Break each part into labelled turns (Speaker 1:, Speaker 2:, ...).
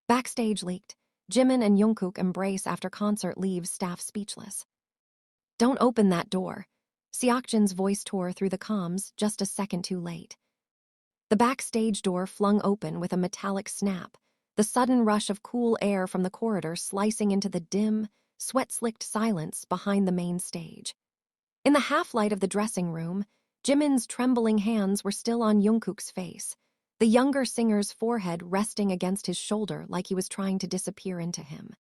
Speaker 1: Backstage leaked. Jimin and Jungkook embrace after concert leaves staff speechless. Don't open that door. Seokjin's voice tore through the comms just a second too late. The backstage door flung open with a metallic snap, the sudden rush of cool air from the corridor slicing into the dim, sweat-slicked silence behind the main stage. In the half-light of the dressing room, Jimin's trembling hands were still on Jungkook's face, the younger singer's forehead resting against his shoulder like he was trying to disappear into him.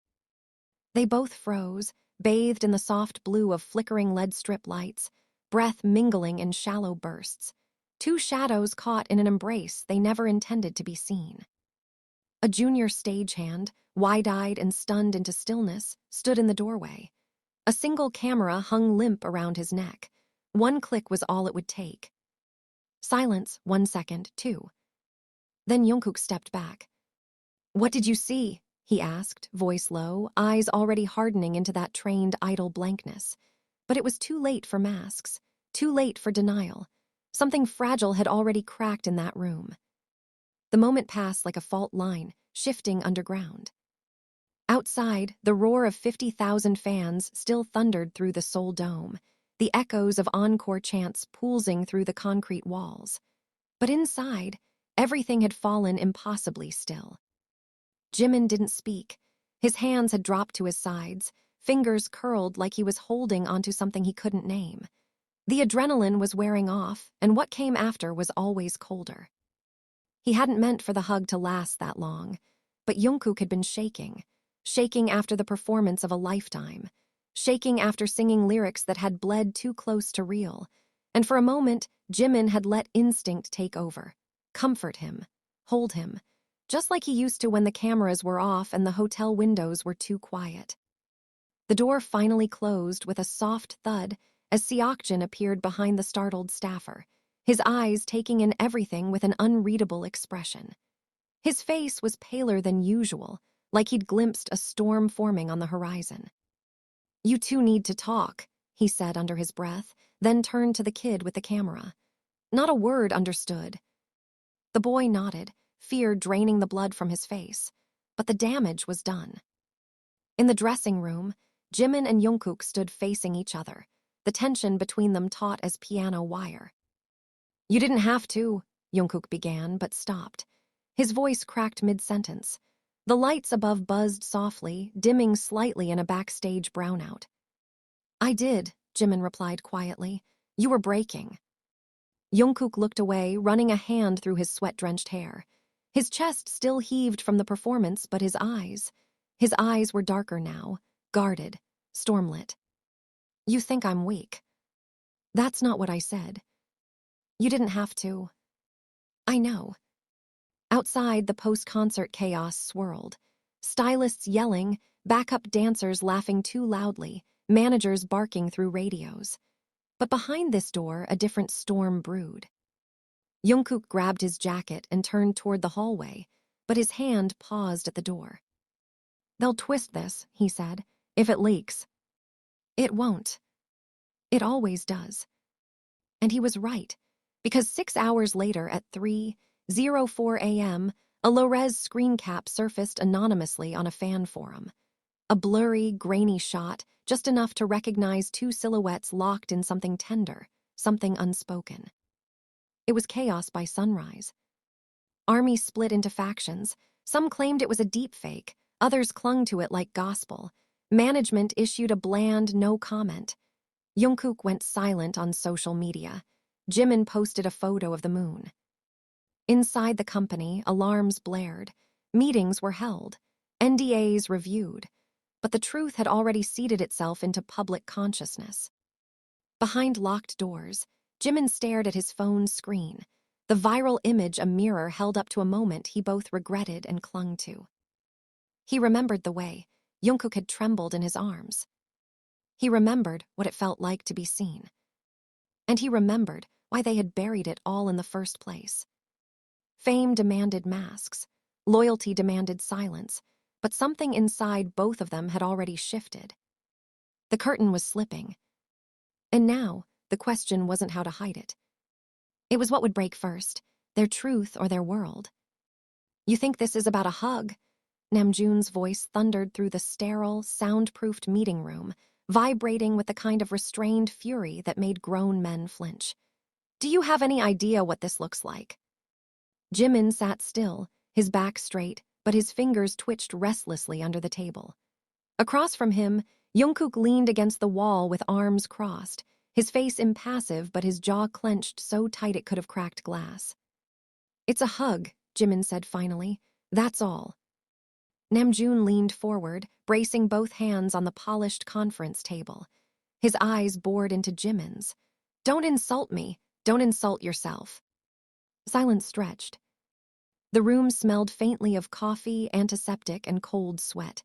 Speaker 1: They both froze, bathed in the soft blue of flickering LED strip lights, breath mingling in shallow bursts. Two shadows caught in an embrace they never intended to be seen. A junior stagehand, wide-eyed and stunned into stillness, stood in the doorway. A single camera hung limp around his neck. One click was all it would take. Silence, 1 second, 2. Then Jungkook stepped back. "What did you see?" he asked, voice low, eyes already hardening into that trained idle blankness. But it was too late for masks, too late for denial. Something fragile had already cracked in that room. The moment passed like a fault line, shifting underground. Outside, the roar of 50,000 fans still thundered through the Seoul Dome, the echoes of encore chants pulsing through the concrete walls. But inside, everything had fallen impossibly still. Jimin didn't speak. His hands had dropped to his sides, fingers curled like he was holding onto something he couldn't name. The adrenaline was wearing off, and what came after was always colder. He hadn't meant for the hug to last that long, but Jungkook had been shaking after the performance of a lifetime, shaking after singing lyrics that had bled too close to real, and for a moment, Jimin had let instinct take over, comfort him, hold him, just like he used to when the cameras were off and the hotel windows were too quiet. The door finally closed with a soft thud as Seokjin appeared behind the startled staffer, his eyes taking in everything with an unreadable expression. His face was paler than usual, like he'd glimpsed a storm forming on the horizon. "You two need to talk," he said under his breath, then turned to the kid with the camera. Not a word understood. The boy nodded, fear draining the blood from his face, but the damage was done. In the dressing room, Jimin and Jungkook stood facing each other, the tension between them taut as piano wire. "You didn't have to," Jungkook began, but stopped. His voice cracked mid-sentence. The lights above buzzed softly, dimming slightly in a backstage brownout. "I did," Jimin replied quietly. "You were breaking." Jungkook looked away, running a hand through his sweat-drenched hair. His chest still heaved from the performance, but his eyes were darker now, guarded, stormlit. "You think I'm weak." "That's not what I said." "You didn't have to." "I know." Outside, the post-concert chaos swirled. Stylists yelling, backup dancers laughing too loudly, managers barking through radios. But behind this door, a different storm brewed. Jungkook grabbed his jacket and turned toward the hallway, but his hand paused at the door. "They'll twist this," he said, "if it leaks." "It won't. It always does." And he was right, because 6 hours later at 3:04 a.m., a low-res screen cap surfaced anonymously on a fan forum. A blurry, grainy shot, just enough to recognize two silhouettes locked in something tender, something unspoken. It was chaos by sunrise. ARMY split into factions. Some claimed it was a deepfake, others clung to it like gospel. Management issued a bland no comment. Jungkook went silent on social media. Jimin posted a photo of the moon. Inside the company, alarms blared. Meetings were held. NDAs reviewed. But the truth had already seeded itself into public consciousness. Behind locked doors, Jimin stared at his phone's screen, the viral image a mirror held up to a moment he both regretted and clung to. He remembered the way Jungkook had trembled in his arms. He remembered what it felt like to be seen. And he remembered why they had buried it all in the first place. Fame demanded masks, loyalty demanded silence, but something inside both of them had already shifted. The curtain was slipping. And now, the question wasn't how to hide it. It was what would break first, their truth or their world. "You think this is about a hug?" Namjoon's voice thundered through the sterile, soundproofed meeting room, vibrating with the kind of restrained fury that made grown men flinch. Do you have any idea what this looks like? Jimin sat still, his back straight, but his fingers twitched restlessly under the table. Across from him, Jungkook leaned against the wall with arms crossed, his face impassive but his jaw clenched so tight it could have cracked glass. It's a hug, Jimin said finally. That's all. Namjoon leaned forward, bracing both hands on the polished conference table. His eyes bored into Jimin's. Don't insult me. Don't insult yourself. Silence stretched. The room smelled faintly of coffee, antiseptic, and cold sweat.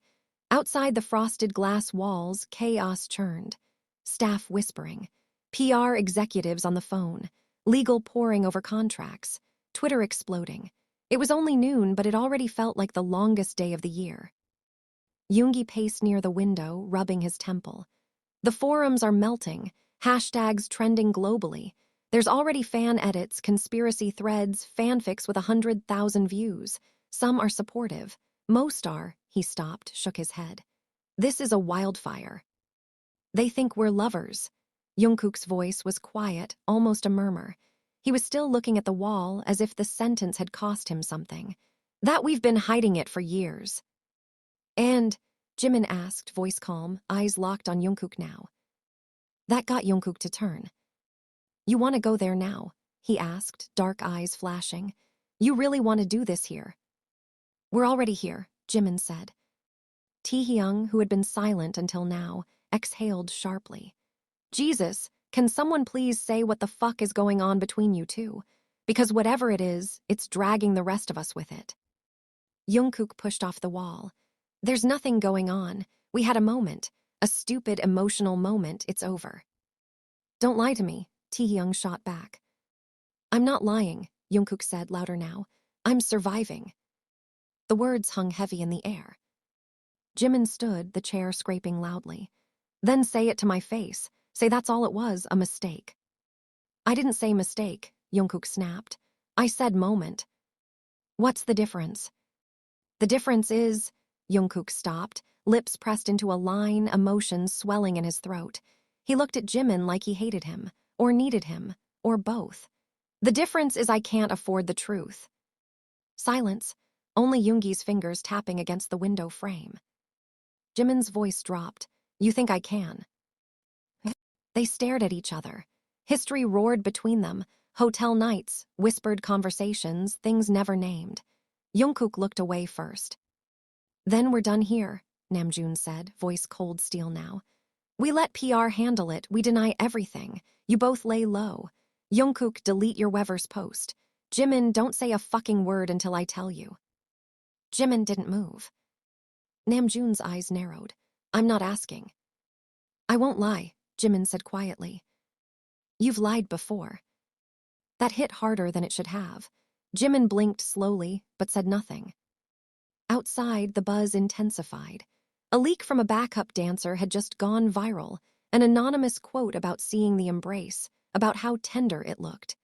Speaker 1: Outside the frosted glass walls, chaos churned. Staff whispering. PR executives on the phone. Legal poring over contracts. Twitter exploding. It was only noon, but it already felt like the longest day of the year. Yoongi paced near the window, rubbing his temple. The forums are melting, hashtags trending globally. There's already fan edits, conspiracy threads, fanfics with 100,000 views. Some are supportive. Most are, he stopped, shook his head. This is a wildfire. They think we're lovers. Jungkook's voice was quiet, almost a murmur. He was still looking at the wall as if the sentence had cost him something. That we've been hiding it for years. And, Jimin asked, voice calm, eyes locked on Jungkook now. That got Jungkook to turn. You want to go there now? He asked, dark eyes flashing. You really want to do this here? We're already here, Jimin said. Taehyung, who had been silent until now, exhaled sharply. Jesus, can someone please say what the fuck is going on between you two? Because whatever it is, it's dragging the rest of us with it. Jungkook pushed off the wall. There's nothing going on. We had a moment. A stupid, emotional moment. It's over. Don't lie to me, Taehyung shot back. I'm not lying, Jungkook said louder now. I'm surviving. The words hung heavy in the air. Jimin stood, the chair scraping loudly. Then say it to my face. Say that's all it was, a mistake. I didn't say mistake, Jungkook snapped. I said moment. What's the difference? The difference is, Jungkook stopped, lips pressed into a line, emotions swelling in his throat. He looked at Jimin like he hated him, or needed him, or both. The difference is I can't afford the truth. Silence, only Yoongi's fingers tapping against the window frame. Jimin's voice dropped. You think I can? They stared at each other. History roared between them. Hotel nights, whispered conversations, things never named. Jungkook looked away first. Then we're done here, Namjoon said, voice cold steel now. We let PR handle it. We deny everything. You both lay low. Jungkook, delete your Wever's post. Jimin, don't say a fucking word until I tell you. Jimin didn't move. Namjoon's eyes narrowed. I'm not asking. I won't lie, Jimin said quietly. You've lied before. That hit harder than it should have. Jimin blinked slowly, but said nothing. Outside, the buzz intensified. A leak from a backup dancer had just gone viral, an anonymous quote about seeing the embrace, about how tender it looked.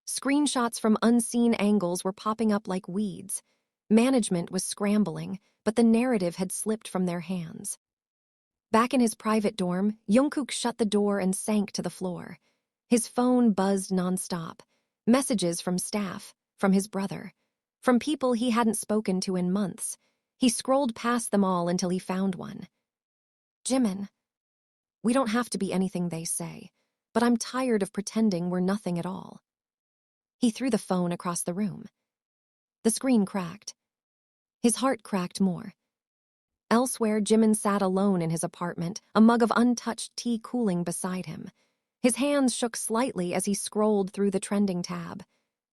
Speaker 1: Screenshots from unseen angles were popping up like weeds. Management was scrambling, but the narrative had slipped from their hands. Back in his private dorm, Jungkook shut the door and sank to the floor. His phone buzzed nonstop. Messages from staff, from his brother, from people he hadn't spoken to in months. He scrolled past them all until he found one. Jimin. We don't have to be anything they say, but I'm tired of pretending we're nothing at all. He threw the phone across the room. The screen cracked. His heart cracked more. Elsewhere, Jimin sat alone in his apartment, a mug of untouched tea cooling beside him. His hands shook slightly as he scrolled through the trending tab.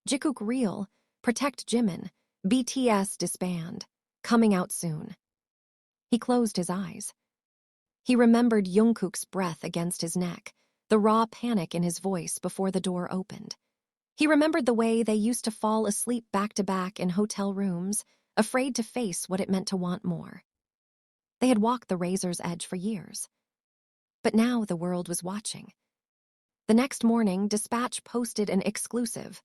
Speaker 1: Jungkook Real, Protect Jimin, BTS Disband, coming out soon. He closed his eyes. He remembered Jungkook's breath against his neck, the raw panic in his voice before the door opened. He remembered the way they used to fall asleep back-to-back in hotel rooms, afraid to face what it meant to want more. They had walked the razor's edge for years. But now the world was watching. The next morning, Dispatch posted an exclusive.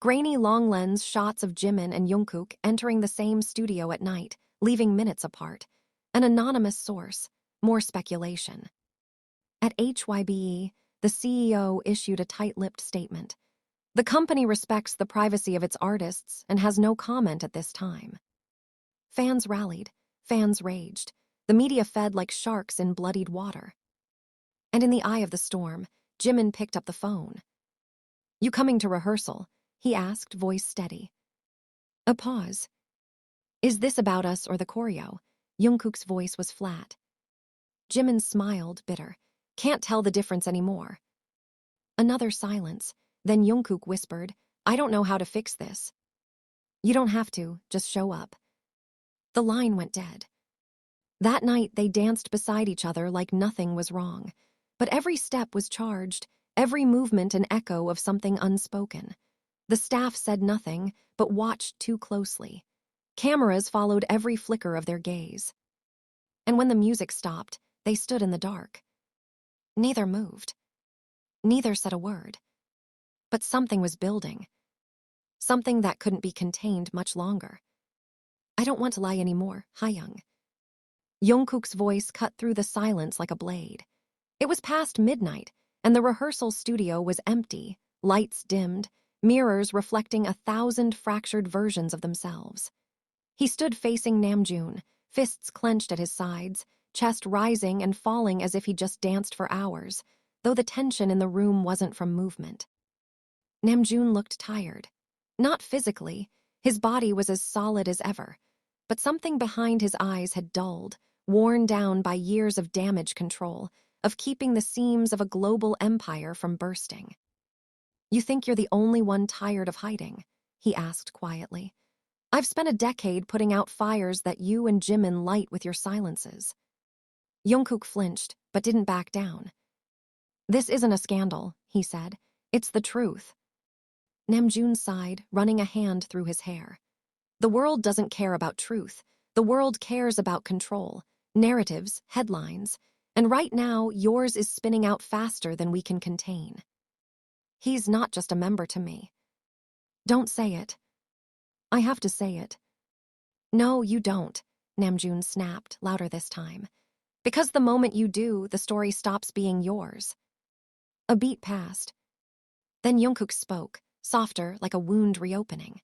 Speaker 1: Grainy long-lens shots of Jimin and Jungkook entering the same studio at night, leaving minutes apart. An anonymous source, more speculation. At HYBE, the CEO issued a tight-lipped statement. The company respects the privacy of its artists and has no comment at this time. Fans rallied, fans raged. The media fed like sharks in bloodied water. And in the eye of the storm, Jimin picked up the phone. "You coming to rehearsal?" he asked, voice steady. A pause. "Is this about us or the choreo?" Jungkook's voice was flat. Jimin smiled, bitter. "Can't tell the difference anymore." Another silence. Then Jungkook whispered, "I don't know how to fix this." "You don't have to, just show up." The line went dead. That night, they danced beside each other like nothing was wrong. But every step was charged, every movement an echo of something unspoken. The staff said nothing, but watched too closely. Cameras followed every flicker of their gaze. And when the music stopped, they stood in the dark. Neither moved. Neither said a word. But something was building. Something that couldn't be contained much longer. "I don't want to lie anymore, Taehyung." Jungkook's voice cut through the silence like a blade. It was past midnight, and the rehearsal studio was empty, lights dimmed, mirrors reflecting 1,000 fractured versions of themselves. He stood facing Namjoon, fists clenched at his sides, chest rising and falling as if he just danced for hours, though the tension in the room wasn't from movement. Namjoon looked tired. Not physically, his body was as solid as ever, but something behind his eyes had dulled, worn down by years of damage control, of keeping the seams of a global empire from bursting. "You think you're the only one tired of hiding?" he asked quietly. "I've spent a decade putting out fires that you and Jimin light with your silences." Jungkook flinched, but didn't back down. "This isn't a scandal," he said. "It's the truth." Namjoon sighed, running a hand through his hair. "The world doesn't care about truth. The world cares about control, narratives, headlines, and right now yours is spinning out faster than we can contain." "He's not just a member to me." "Don't say it." "I have to say it." "No, you don't," Namjoon snapped, louder this time. "Because the moment you do, the story stops being yours." A beat passed. Then Jungkook spoke, softer, like a wound reopening.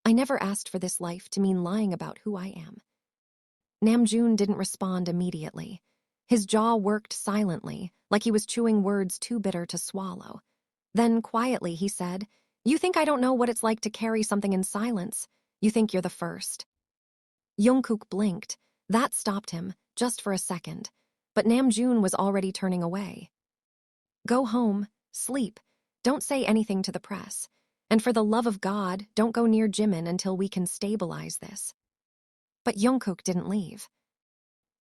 Speaker 1: "I never asked for this life to mean lying about who I am." Namjoon didn't respond immediately. His jaw worked silently, like he was chewing words too bitter to swallow. Then, quietly, he said, "You think I don't know what it's like to carry something in silence? You think you're the first." Jungkook blinked. That stopped him, just for a second. But Namjoon was already turning away. "Go home, sleep. Don't say anything to the press. And for the love of God, don't go near Jimin until we can stabilize this." But Jungkook didn't leave.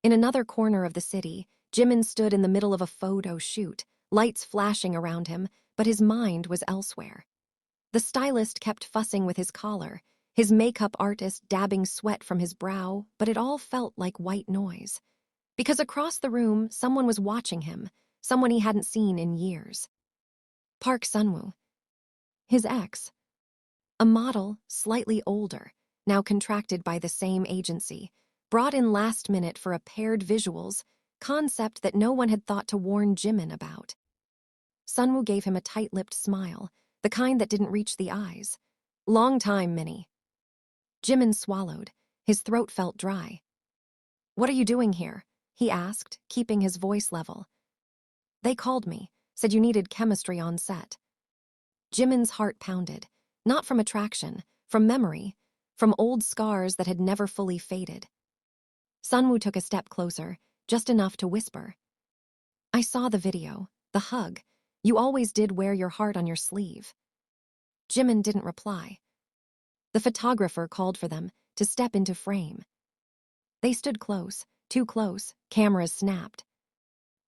Speaker 1: In another corner of the city, Jimin stood in the middle of a photo shoot, lights flashing around him, but his mind was elsewhere. The stylist kept fussing with his collar, his makeup artist dabbing sweat from his brow, but it all felt like white noise. Because across the room, someone was watching him, someone he hadn't seen in years. Park Sunwoo. His ex. A model, slightly older, now contracted by the same agency, brought in last minute for a paired visuals, concept that no one had thought to warn Jimin about. Sunwoo gave him a tight-lipped smile, the kind that didn't reach the eyes. "Long time, Minnie." Jimin swallowed. His throat felt dry. "What are you doing here?" he asked, keeping his voice level. "They called me, said you needed chemistry on set." Jimin's heart pounded, not from attraction, from memory, from old scars that had never fully faded. Sunwoo took a step closer, just enough to whisper. "I saw the video, the hug. You always did wear your heart on your sleeve." Jimin didn't reply. The photographer called for them to step into frame. They stood close, too close, cameras snapped.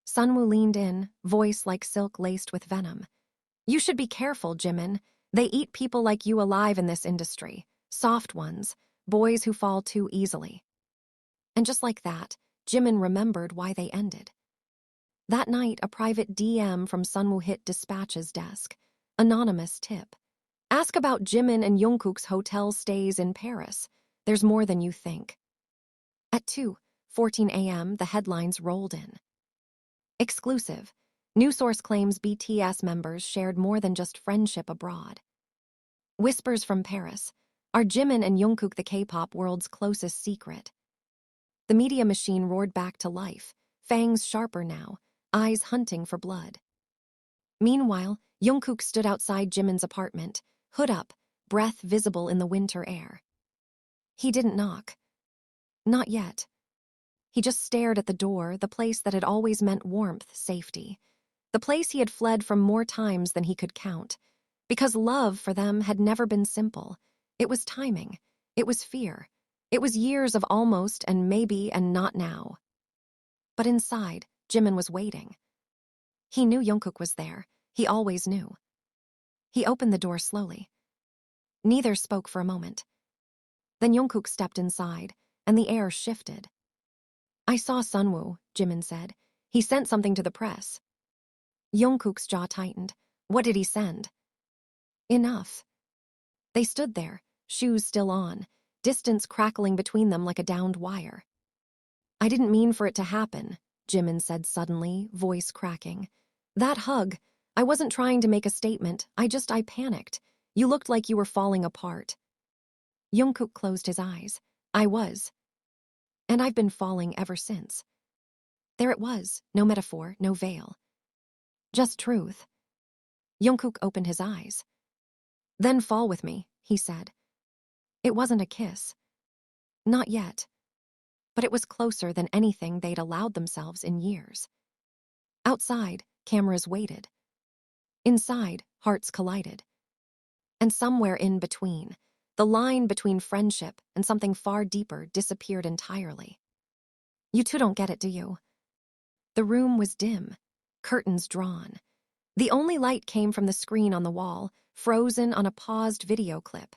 Speaker 1: Sunwoo leaned in, voice like silk laced with venom. "You should be careful, Jimin. They eat people like you alive in this industry. Soft ones, boys who fall too easily." And just like that, Jimin remembered why they ended. That night, a private DM from Sunwoo hit Dispatch's desk. Anonymous tip. "Ask about Jimin and Jungkook's hotel stays in Paris. There's more than you think." At 2:14 a.m., the headlines rolled in. Exclusive. New source claims BTS members shared more than just friendship abroad. Whispers from Paris. Are Jimin and Jungkook the K-pop world's closest secret? The media machine roared back to life, fangs sharper now, eyes hunting for blood. Meanwhile, Jungkook stood outside Jimin's apartment, hood up, breath visible in the winter air. He didn't knock. Not yet. He just stared at the door, the place that had always meant warmth, safety. The place he had fled from more times than he could count. Because love for them had never been simple. It was timing. It was fear. It was years of almost and maybe and not now. But inside, Jimin was waiting. He knew Jungkook was there. He always knew. He opened the door slowly. Neither spoke for a moment. Then Jungkook stepped inside, and the air shifted. I saw Sunwoo, Jimin said. He sent something to the press. Jungkook's jaw tightened. What did he send? Enough. They stood there, shoes still on, distance crackling between them like a downed wire. I didn't mean for it to happen, Jimin said suddenly, voice cracking. That hug, I wasn't trying to make a statement, I panicked. You looked like you were falling apart. Jungkook closed his eyes. I was. And I've been falling ever since. There it was, no metaphor, no veil. Just truth. Jungkook opened his eyes. Then fall with me, he said. It wasn't a kiss. Not yet. But it was closer than anything they'd allowed themselves in years. Outside, cameras waited. Inside, hearts collided. And somewhere in between, the line between friendship and something far deeper disappeared entirely. You two don't get it, do you? The room was dim, curtains drawn. The only light came from the screen on the wall, frozen on a paused video clip.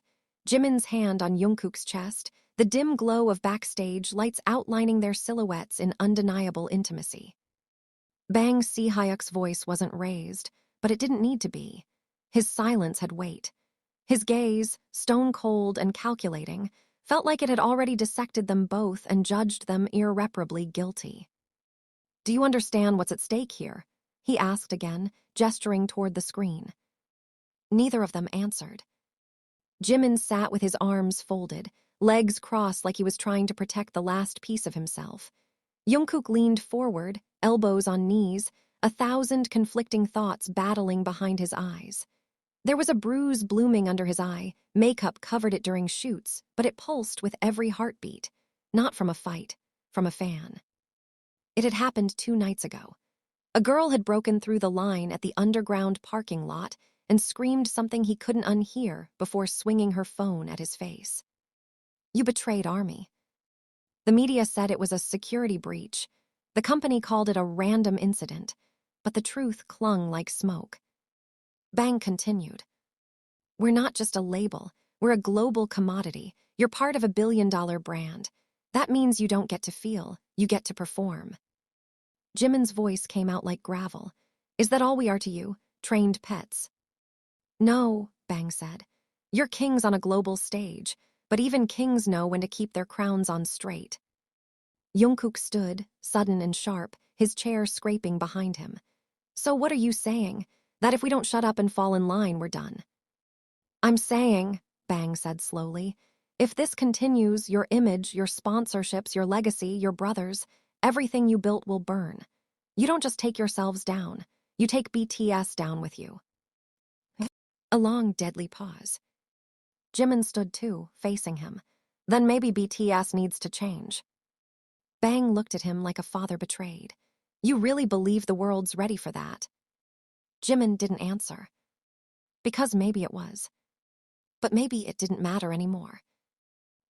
Speaker 1: Jimin's hand on Jungkook's chest, the dim glow of backstage lights outlining their silhouettes in undeniable intimacy. Bang Si-hyuk's voice wasn't raised, but it didn't need to be. His silence had weight. His gaze, stone-cold and calculating, felt like it had already dissected them both and judged them irreparably guilty. Do you understand what's at stake here? He asked again, gesturing toward the screen. Neither of them answered. Jimin sat with his arms folded, legs crossed like he was trying to protect the last piece of himself. Jungkook leaned forward, elbows on knees, 1,000 conflicting thoughts battling behind his eyes. There was a bruise blooming under his eye, makeup covered it during shoots, but it pulsed with every heartbeat. Not from a fight, from a fan. It had happened 2 nights ago. A girl had broken through the line at the underground parking lot and screamed something he couldn't unhear before swinging her phone at his face. You betrayed Army. The media said it was a security breach. The company called it a random incident, but the truth clung like smoke. Bang continued. We're not just a label, we're a global commodity. You're part of a billion-dollar brand. That means you don't get to feel, you get to perform. Jimin's voice came out like gravel. Is that all we are to you, trained pets? No, Bang said. You're kings on a global stage, but even kings know when to keep their crowns on straight. Jungkook stood, sudden and sharp, his chair scraping behind him. So what are you saying? That if we don't shut up and fall in line, we're done? I'm saying, Bang said slowly, if this continues, your image, your sponsorships, your legacy, your brothers, everything you built will burn. You don't just take yourselves down, you take BTS down with you. A long, deadly pause. Jimin stood too, facing him. Then maybe BTS needs to change. Bang looked at him like a father betrayed. You really believe the world's ready for that? Jimin didn't answer. Because maybe it was. But maybe it didn't matter anymore.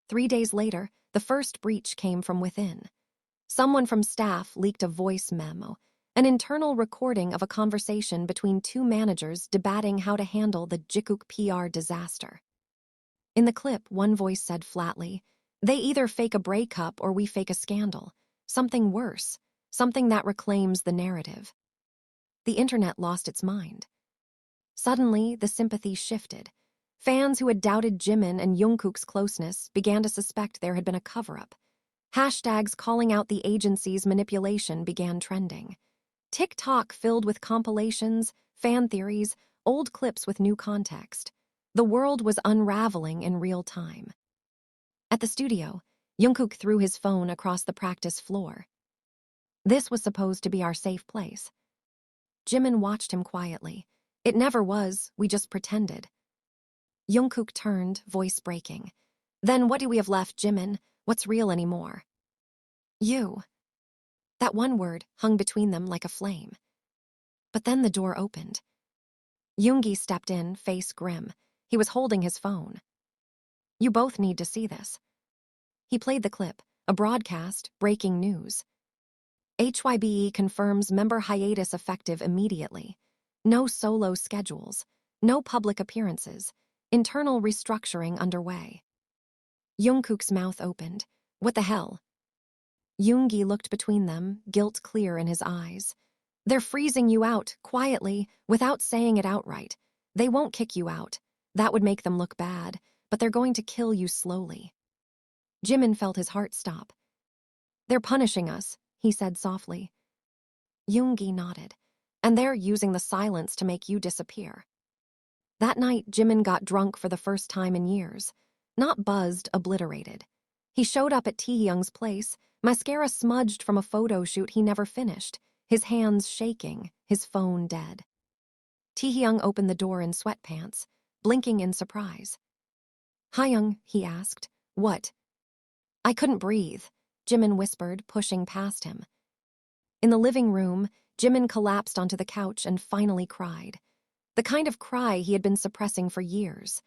Speaker 1: 3 days later, the first breach came from within. Someone from staff leaked a voice memo, an internal recording of a conversation between 2 managers debating how to handle the Jungkook PR disaster. In the clip, one voice said flatly, they either fake a breakup or we fake a scandal. Something worse, something that reclaims the narrative. The internet lost its mind. Suddenly, the sympathy shifted. Fans who had doubted Jimin and Jungkook's closeness began to suspect there had been a cover-up. Hashtags calling out the agency's manipulation began trending. TikTok filled with compilations, fan theories, old clips with new context. The world was unraveling in real time. At the studio, Jungkook threw his phone across the practice floor. This was supposed to be our safe place. Jimin watched him quietly. It never was, we just pretended. Jungkook turned, voice breaking. Then what do we have left, Jimin? What's real anymore? You. That one word hung between them like a flame. But then the door opened. Yoongi stepped in, face grim. He was holding his phone. You both need to see this. He played the clip, a broadcast, breaking news. HYBE confirms member hiatus effective immediately. No solo schedules. No public appearances. Internal restructuring underway. Jungkook's mouth opened. What the hell? Yoongi looked between them, guilt clear in his eyes. They're freezing you out, quietly, without saying it outright. They won't kick you out. That would make them look bad, but they're going to kill you slowly. Jimin felt his heart stop. They're punishing us, he said softly. Yoongi nodded. And they're using the silence to make you disappear. That night, Jimin got drunk for the first time in years. Not buzzed, obliterated. He showed up at Taehyung's place, mascara smudged from a photo shoot he never finished, his hands shaking, his phone dead. Taehyung opened the door in sweatpants, blinking in surprise. Hyung, he asked. What? I couldn't breathe, Jimin whispered, pushing past him. In the living room, Jimin collapsed onto the couch and finally cried. The kind of cry he had been suppressing for years.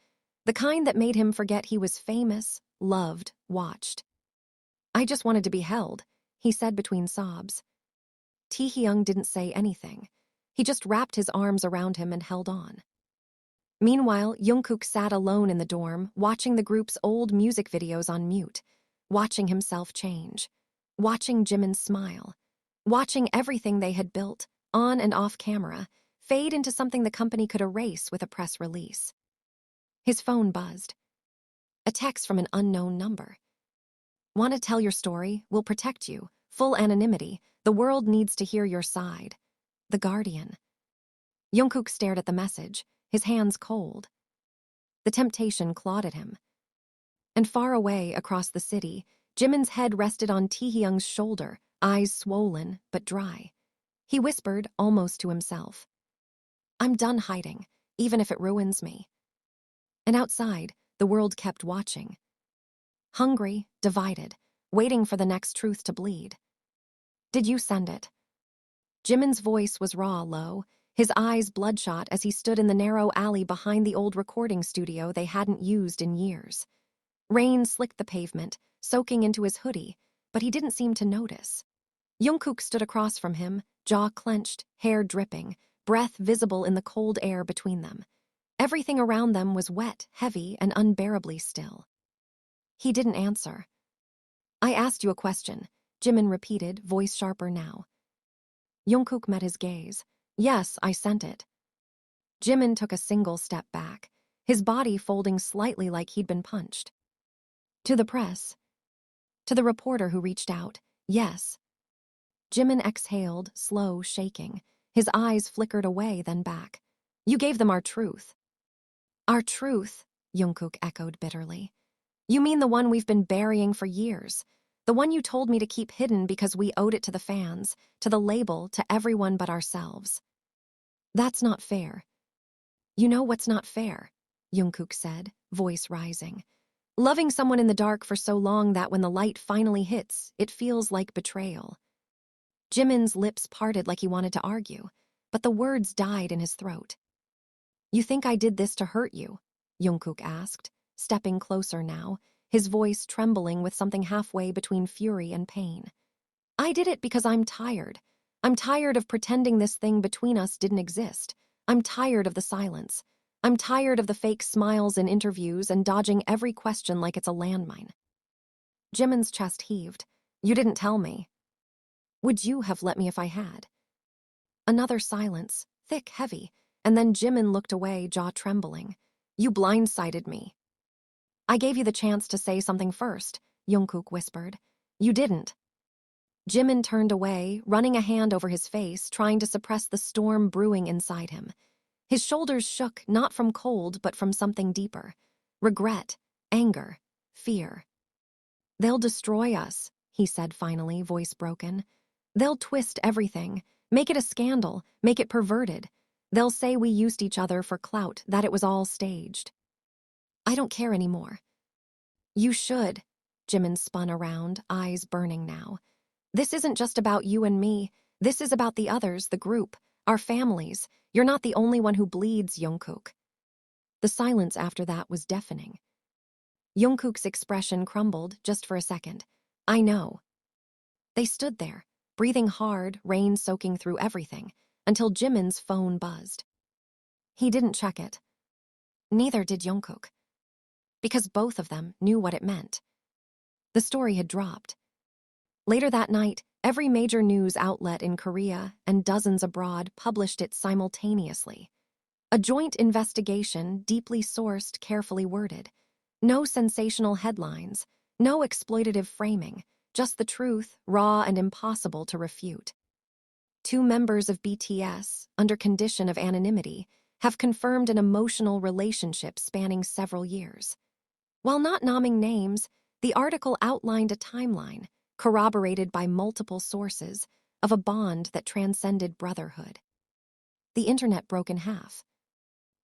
Speaker 1: The kind that made him forget he was famous, loved, watched. I just wanted to be held, he said between sobs. Taehyung didn't say anything. He just wrapped his arms around him and held on. Meanwhile, Jungkook sat alone in the dorm, watching the group's old music videos on mute, watching himself change, watching Jimin smile, watching everything they had built, on and off camera, fade into something the company could erase with a press release. His phone buzzed. A text from an unknown number. Want to tell your story? We'll protect you. Full anonymity. The world needs to hear your side. The Guardian. Jungkook stared at the message, his hands cold. The temptation clawed at him. And far away across the city, Jimin's head rested on Taehyung's shoulder, eyes swollen but dry. He whispered, almost to himself. I'm done hiding, even if it ruins me. And outside, the world kept watching. Hungry, divided, waiting for the next truth to bleed. Did you send it? Jimin's voice was raw, low, his eyes bloodshot as he stood in the narrow alley behind the old recording studio they hadn't used in years. Rain slicked the pavement, soaking into his hoodie, but he didn't seem to notice. Jungkook stood across from him, jaw clenched, hair dripping, breath visible in the cold air between them. Everything around them was wet, heavy, and unbearably still. He didn't answer. I asked you a question, Jimin repeated, voice sharper now. Jungkook met his gaze. Yes, I sent it. Jimin took a single step back, his body folding slightly like he'd been punched. To the press. To the reporter who reached out. Yes. Jimin exhaled, slow, shaking. His eyes flickered away, then back. You gave them our truth. Our truth, Jungkook echoed bitterly. You mean the one we've been burying for years. The one you told me to keep hidden because we owed it to the fans, to the label, to everyone but ourselves. That's not fair. You know what's not fair, Jungkook said, voice rising. Loving someone in the dark for so long that when the light finally hits, it feels like betrayal. Jimin's lips parted like he wanted to argue, but the words died in his throat. You think I did this to hurt you? Jungkook asked, stepping closer now, his voice trembling with something halfway between fury and pain. I did it because I'm tired. I'm tired of pretending this thing between us didn't exist. I'm tired of the silence. I'm tired of the fake smiles in interviews and dodging every question like it's a landmine. Jimin's chest heaved. You didn't tell me. Would you have let me if I had? Another silence, thick, heavy, and then Jimin looked away, jaw trembling. You blindsided me. I gave you the chance to say something first, Jungkook whispered. You didn't. Jimin turned away, running a hand over his face, trying to suppress the storm brewing inside him. His shoulders shook, not from cold, but from something deeper. Regret, anger, fear. They'll destroy us, he said finally, voice broken. They'll twist everything, make it a scandal, make it perverted. They'll say we used each other for clout, that it was all staged. I don't care anymore. You should. Jimin spun around, eyes burning now. This isn't just about you and me. This is about the others, the group, our families. You're not the only one who bleeds, Jungkook. The silence after that was deafening. Jungkook's expression crumbled just for a second. I know. They stood there, breathing hard, rain soaking through everything, until Jimin's phone buzzed. He didn't check it. Neither did Jungkook. Because both of them knew what it meant. The story had dropped. Later that night, every major news outlet in Korea and dozens abroad published it simultaneously. A joint investigation, deeply sourced, carefully worded. No sensational headlines, no exploitative framing, just the truth, raw and impossible to refute. 2 members of BTS, under condition of anonymity, have confirmed an emotional relationship spanning several years. While not naming names, the article outlined a timeline, corroborated by multiple sources, of a bond that transcended brotherhood. The internet broke in half.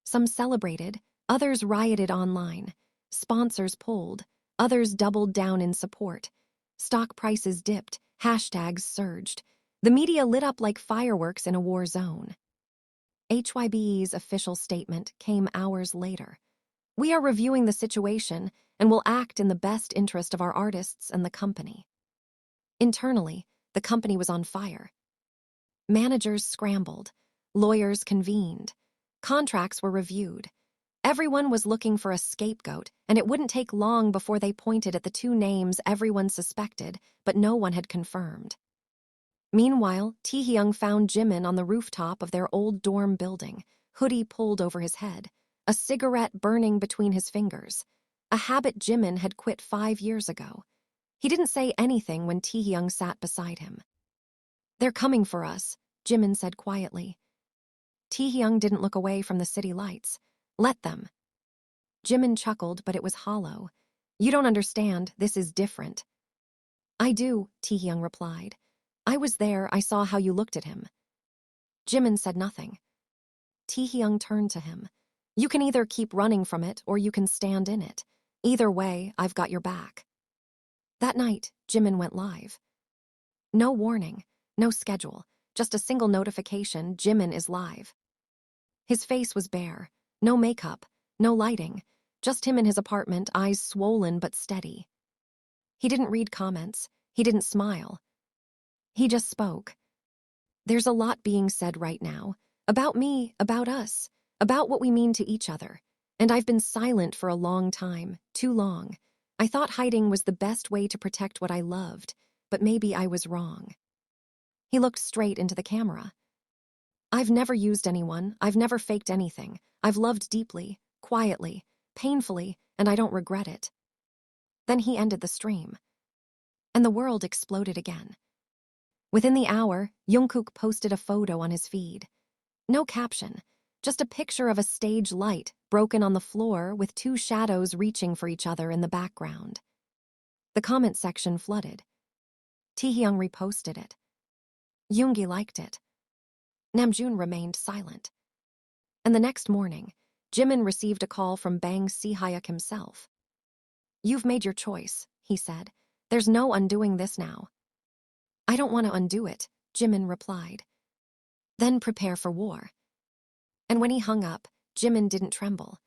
Speaker 1: Some celebrated, others rioted online. Sponsors pulled, others doubled down in support. Stock prices dipped, hashtags surged. The media lit up like fireworks in a war zone. HYBE's official statement came hours later. We are reviewing the situation and will act in the best interest of our artists and the company. Internally, the company was on fire. Managers scrambled, lawyers convened, contracts were reviewed. Everyone was looking for a scapegoat, and it wouldn't take long before they pointed at the 2 names everyone suspected, but no one had confirmed. Meanwhile, Taehyung found Jimin on the rooftop of their old dorm building, hoodie pulled over his head, a cigarette burning between his fingers, a habit Jimin had quit 5 years ago. He didn't say anything when Taehyung sat beside him. They're coming for us, Jimin said quietly. Taehyung didn't look away from the city lights. Let them. Jimin chuckled, but it was hollow. You don't understand, this is different. I do, Taehyung replied. I was there, I saw how you looked at him. Jimin said nothing. Taehyung turned to him. You can either keep running from it or you can stand in it. Either way, I've got your back. That night, Jimin went live. No warning, no schedule, just a single notification, Jimin is live. His face was bare, no makeup, no lighting, just him in his apartment, eyes swollen but steady. He didn't read comments, he didn't smile. He just spoke. There's a lot being said right now, about me, about us, about what we mean to each other, and I've been silent for a long time, too long. I thought hiding was the best way to protect what I loved, but maybe I was wrong. He looked straight into the camera. I've never used anyone, I've never faked anything. I've loved deeply, quietly, painfully, and I don't regret it. Then he ended the stream. And the world exploded again. Within the hour, Jungkook posted a photo on his feed. No caption, just a picture of a stage light broken on the floor with 2 shadows reaching for each other in the background. The comment section flooded. Taehyung reposted it. Yoongi liked it. Namjoon remained silent. And the next morning, Jimin received a call from Bang Si-hyuk himself. You've made your choice, he said. There's no undoing this now. I don't want to undo it, Jimin replied. Then prepare for war. And when he hung up, Jimin didn't tremble.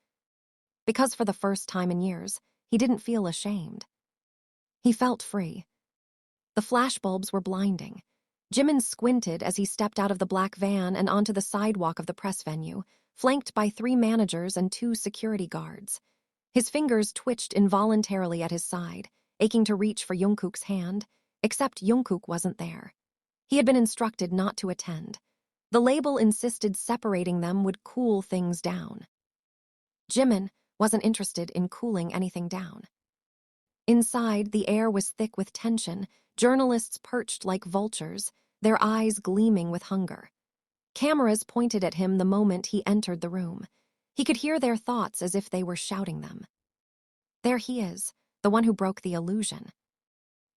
Speaker 1: Because for the first time in years, he didn't feel ashamed. He felt free. The flashbulbs were blinding. Jimin squinted as he stepped out of the black van and onto the sidewalk of the press venue, flanked by 3 managers and 2 security guards. His fingers twitched involuntarily at his side, aching to reach for Jungkook's hand, except Jungkook wasn't there. He had been instructed not to attend. The label insisted separating them would cool things down. Jimin wasn't interested in cooling anything down. Inside, the air was thick with tension, journalists perched like vultures, their eyes gleaming with hunger. Cameras pointed at him the moment he entered the room. He could hear their thoughts as if they were shouting them. There he is, the one who broke the illusion.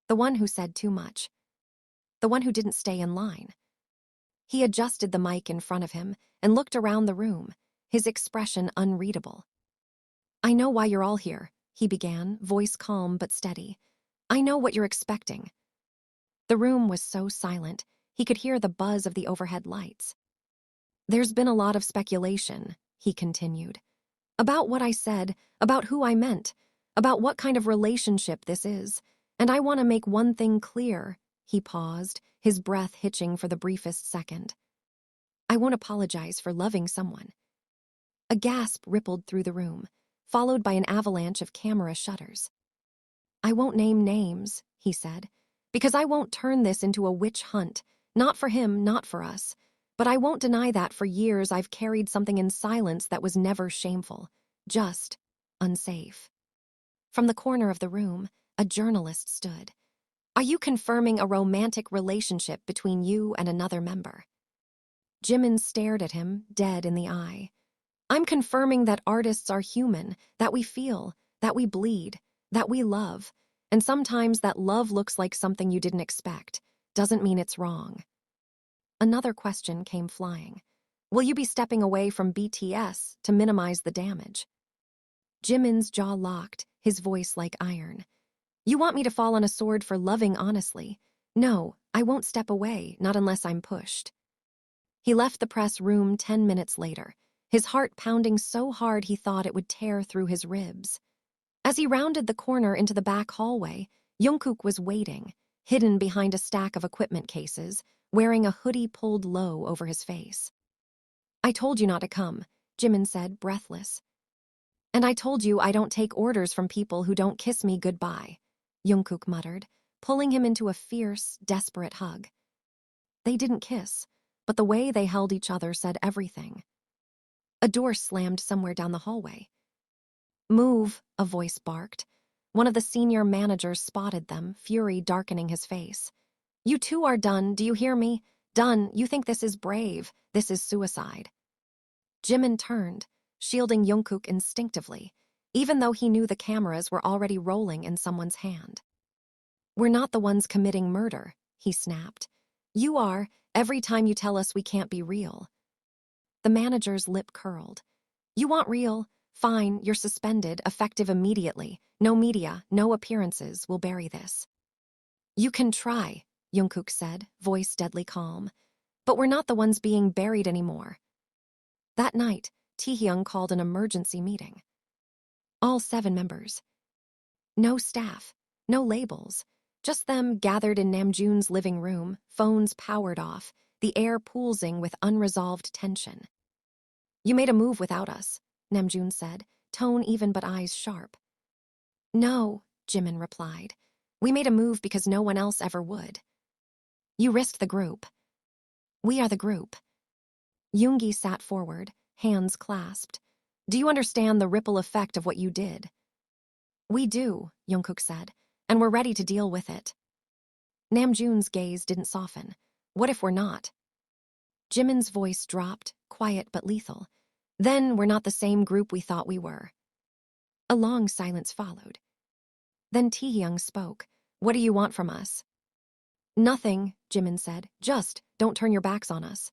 Speaker 1: The one who said too much. The one who didn't stay in line. He adjusted the mic in front of him and looked around the room, his expression unreadable. "I know why you're all here," he began, voice calm but steady. "I know what you're expecting." The room was so silent, he could hear the buzz of the overhead lights. "There's been a lot of speculation," he continued, "about what I said, about who I meant, about what kind of relationship this is, and I want to make one thing clear." He paused, his breath hitching for the briefest second. "I won't apologize for loving someone." A gasp rippled through the room, followed by an avalanche of camera shutters. "I won't name names," he said, "because I won't turn this into a witch hunt, not for him, not for us. But I won't deny that for years I've carried something in silence that was never shameful, just unsafe." From the corner of the room, a journalist stood. "Are you confirming a romantic relationship between you and another member?" Jimin stared at him, dead in the eye. "I'm confirming that artists are human, that we feel, that we bleed, that we love, and sometimes that love looks like something you didn't expect. Doesn't mean it's wrong." Another question came flying. "Will you be stepping away from BTS to minimize the damage?" Jimin's jaw locked, his voice like iron. "You want me to fall on a sword for loving honestly? No, I won't step away, not unless I'm pushed." He left the press room 10 minutes later, his heart pounding so hard he thought it would tear through his ribs. As he rounded the corner into the back hallway, Jungkook was waiting, hidden behind a stack of equipment cases, wearing a hoodie pulled low over his face. "I told you not to come," Jimin said, breathless. "And I told you I don't take orders from people who don't kiss me goodbye," Jungkook muttered, pulling him into a fierce, desperate hug. They didn't kiss, but the way they held each other said everything. A door slammed somewhere down the hallway. "Move," a voice barked. One of the senior managers spotted them, fury darkening his face. "You two are done, do you hear me? Done. You think this is brave. This is suicide." Jimin turned, shielding Jungkook instinctively, even though he knew the cameras were already rolling in someone's hand. "We're not the ones committing murder," he snapped. "You are, every time you tell us we can't be real." The manager's lip curled. "You want real? Fine, you're suspended, effective immediately. No media, no appearances, we'll bury this." "You can try," Jungkook said, voice deadly calm. "But we're not the ones being buried anymore." That night, Taehyung called an emergency meeting. All 7 members. No staff, no labels, just them gathered in Namjoon's living room, phones powered off, the air poolsing with unresolved tension. "You made a move without us," Namjoon said, tone even but eyes sharp. "No," Jimin replied. "We made a move because no one else ever would." "You risked the group." "We are the group." Yoongi sat forward, hands clasped. "Do you understand the ripple effect of what you did?" "We do," Jungkook said, "and we're ready to deal with it." Namjoon's gaze didn't soften. "What if we're not?" Jimin's voice dropped, quiet but lethal. "Then we're not the same group we thought we were." A long silence followed. Then Taehyung spoke. "What do you want from us?" "Nothing," Jimin said. "Just don't turn your backs on us."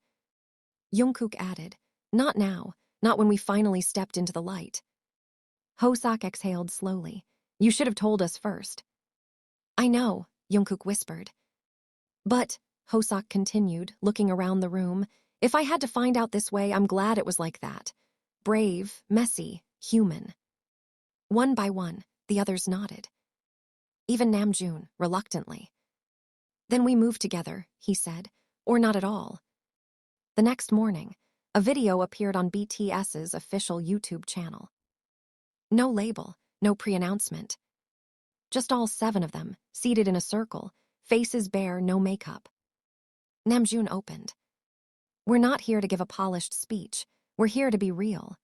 Speaker 1: Jungkook added, "Not now, not when we finally stepped into the light." Hoseok exhaled slowly. "You should have told us first." "I know," Jungkook whispered. "But," Hoseok continued, looking around the room, "if I had to find out this way, I'm glad it was like that. Brave, messy, human." One by one, the others nodded. Even Namjoon, reluctantly. "Then we move together," he said, "or not at all." The next morning, a video appeared on BTS's official YouTube channel. No label, no pre-announcement. Just all 7 of them, seated in a circle, faces bare, no makeup. Namjoon opened. "We're not here to give a polished speech. We're here to be real."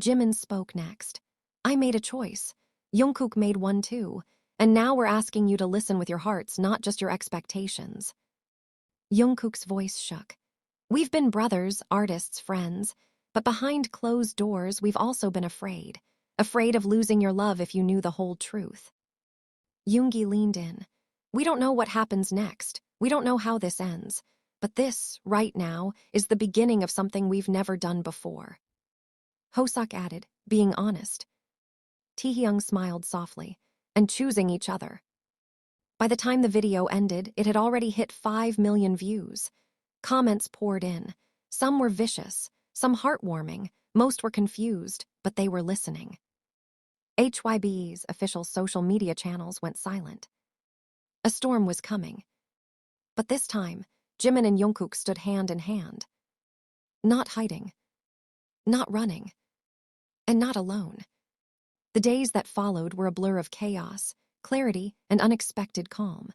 Speaker 1: Jimin spoke next. "I made a choice. Jungkook made one too. And now we're asking you to listen with your hearts, not just your expectations. Jungkook's voice shook. We've been brothers, artists, friends, but behind closed doors, we've also been afraid. Afraid of losing your love if you knew the whole truth. Yoongi leaned in. We don't know what happens next. We don't know how this ends. But this, right now, is the beginning of something we've never done before. Hoseok added, being honest. Taehyung smiled softly, and choosing each other. By the time the video ended, it had already hit 5 million views. Comments poured in. Some were vicious, some heartwarming, most were confused, but they were listening. HYB's official social media channels went silent. A storm was coming. But this time, Jimin and Jungkook stood hand in hand. Not hiding. Not running. And not alone. The days that followed were a blur of chaos, clarity, and unexpected calm.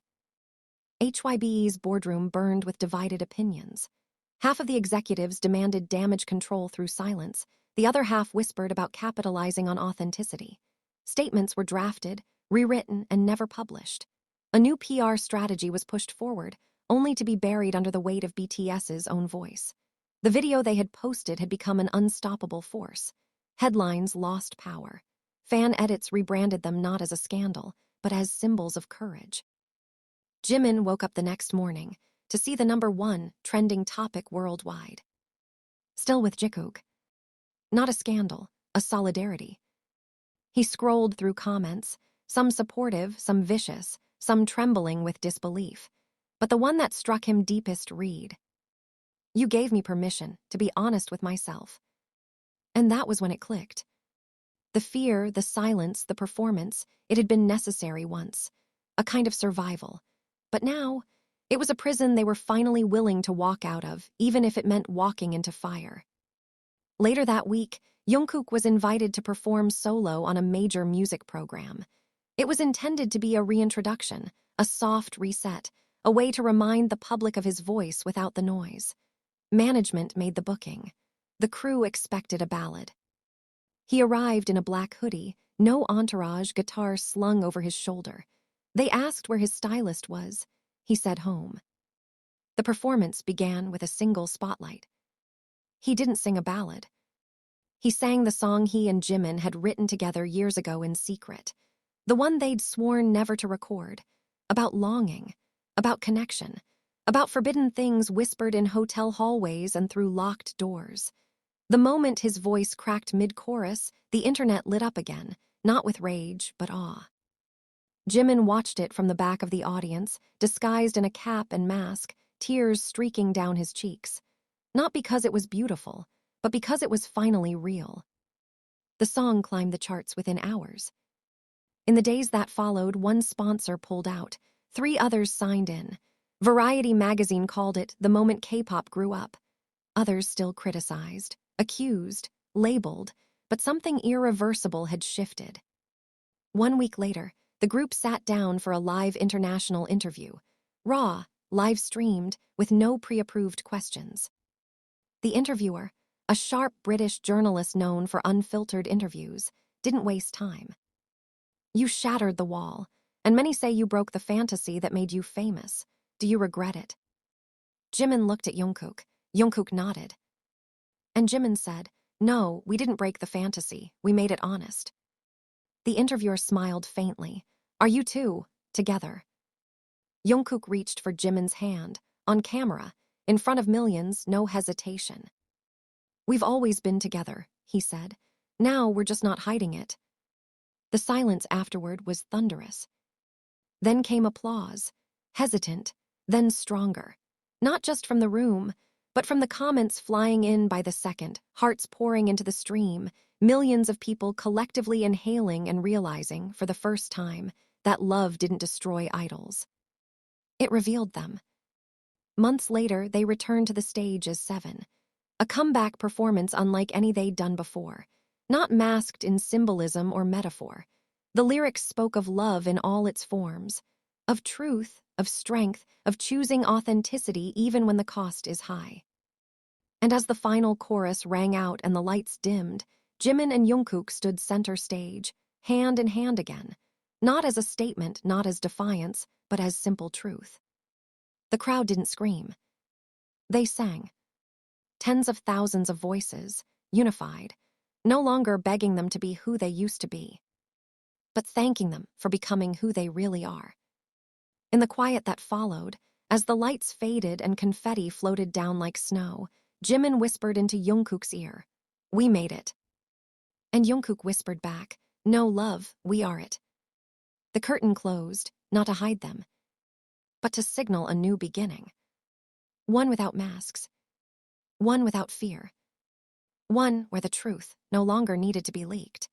Speaker 1: HYB's boardroom burned with divided opinions. Half of the executives demanded damage control through silence, the other half whispered about capitalizing on authenticity. Statements were drafted, rewritten, and never published. A new PR strategy was pushed forward, only to be buried under the weight of BTS's own voice. The video they had posted had become an unstoppable force. Headlines lost power. Fan edits rebranded them not as a scandal, but as symbols of courage. Jimin woke up the next morning to see the #1 trending topic worldwide. Still with Jungkook. Not a scandal, a solidarity. He scrolled through comments, some supportive, some vicious, some trembling with disbelief. But the one that struck him deepest read. You gave me permission to be honest with myself. And that was when it clicked. The fear, the silence, the performance, it had been necessary once. A kind of survival. But now, it was a prison they were finally willing to walk out of, even if it meant walking into fire. Later that week, Jungkook was invited to perform solo on a major music program. It was intended to be a reintroduction, a soft reset, a way to remind the public of his voice without the noise. Management made the booking. The crew expected a ballad. He arrived in a black hoodie, no entourage, guitar slung over his shoulder. They asked where his stylist was. He said home. The performance began with a single spotlight. He didn't sing a ballad. He sang the song he and Jimin had written together years ago in secret. The one they'd sworn never to record. About longing. About connection. About forbidden things whispered in hotel hallways and through locked doors. The moment his voice cracked mid-chorus, the internet lit up again, not with rage, but awe. Jimin watched it from the back of the audience, disguised in a cap and mask, tears streaking down his cheeks. Not because it was beautiful, but because it was finally real. The song climbed the charts within hours. In the days that followed, one sponsor pulled out, 3 others signed in. Variety magazine called it the moment K-pop grew up. Others still criticized, accused, labeled, but something irreversible had shifted. 1 week later, the group sat down for a live international interview. Raw, live-streamed, with no pre-approved questions. The interviewer, a sharp British journalist known for unfiltered interviews, didn't waste time. You shattered the wall, and many say you broke the fantasy that made you famous. Do you regret it? Jimin looked at Jungkook. Jungkook nodded. And Jimin said, no, we didn't break the fantasy. We made it honest. The interviewer smiled faintly. Are you two together? Jungkook reached for Jimin's hand, on camera, in front of millions, no hesitation. We've always been together, he said. Now we're just not hiding it. The silence afterward was thunderous. Then came applause, hesitant, then stronger. Not just from the room, but from the comments flying in by the second, hearts pouring into the stream, millions of people collectively inhaling and realizing, for the first time, that love didn't destroy idols. It revealed them. Months later, they returned to the stage as 7. A comeback performance unlike any they'd done before, not masked in symbolism or metaphor. The lyrics spoke of love in all its forms, of truth, of strength, of choosing authenticity even when the cost is high. And as the final chorus rang out and the lights dimmed, Jimin and Jungkook stood center stage, hand in hand again. Not as a statement, not as defiance, but as simple truth. The crowd didn't scream. They sang. Tens of thousands of voices, unified, no longer begging them to be who they used to be, but thanking them for becoming who they really are. In the quiet that followed, as the lights faded and confetti floated down like snow, Jimin whispered into Jungkook's ear, "We made it." And Jungkook whispered back, "No, love, we are it." The curtain closed, not to hide them, but to signal a new beginning. One without masks. One without fear. One where the truth no longer needed to be leaked.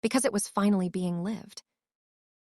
Speaker 1: Because it was finally being lived.